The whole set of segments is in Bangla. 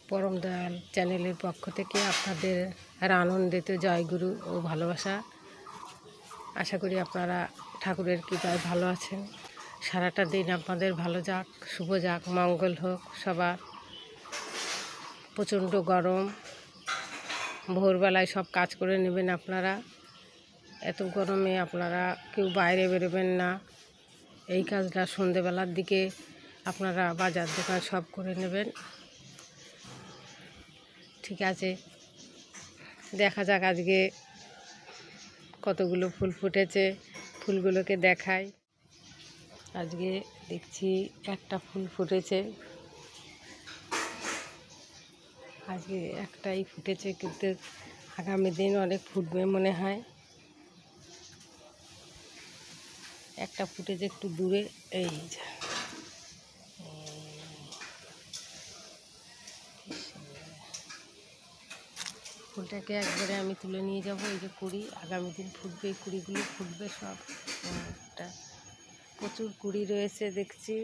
পরম দয়াল চ্যানেলের পক্ষ থেকে আপনাদের আনন্দিত জয়গুরু ও ভালোবাসা। আশা করি আপনারা ঠাকুরের কৃপায় ভালো আছেন। সারাটা দিন আপনাদের ভালো যাক, শুভ যাক, মঙ্গল হোক সবার। প্রচণ্ড গরম, ভোরবেলায় সব কাজ করে নেবেন আপনারা। এত গরমে আপনারা কেউ বাইরে বেরোবেন না। এই কাজটা সন্ধেবেলার দিকে আপনারা বাজার দোকান সব করে নেবেন। ঠিক আছে, দেখা যাক আজকে কতগুলো ফুল ফুটেছে, ফুলগুলোকে দেখাই। আজকে দেখছি একটা ফুল ফুটেছে, আজকে একটাই ফুটেছে, কিন্তু আগামী দিন অনেক ফুটবে মনে হয়। একটা ফুটেছে একটু দূরে, এই ফুলটাকে একবারে আমি তুলে নিয়ে যাব। এই যে কুড়ি, আগামী দিন ফুটবে, এই কুড়িগুলো ফুটবে সব। প্রচুর কুড়ি রয়েছে দেখছি,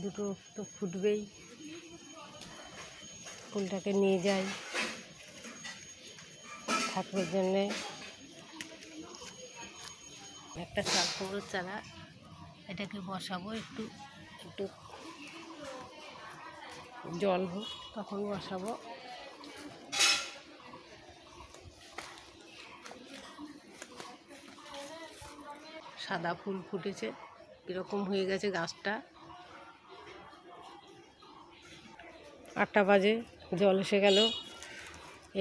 দুটো তো ফুটবেই। ফুলটাকে নিয়ে যাই ঠাকুরের জন্যে। একটা চাল কুমড়োর চারা, এটাকে বসাবো, একটু একটু জল হোক তখন বসাবো। সাদা ফুল ফুটেছে, কীরকম হয়ে গেছে গাছটা। 8টা বাজে, জল এসে গেল।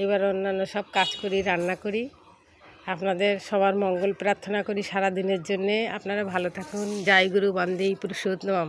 এবার অন্যান্য সব কাজ করি, রান্না করি। আপনাদের সবার মঙ্গল প্রার্থনা করি সারা দিনের জন্যে। আপনারা ভালো থাকুন। জয় গুরু বন্দে পুরুষোত্তম।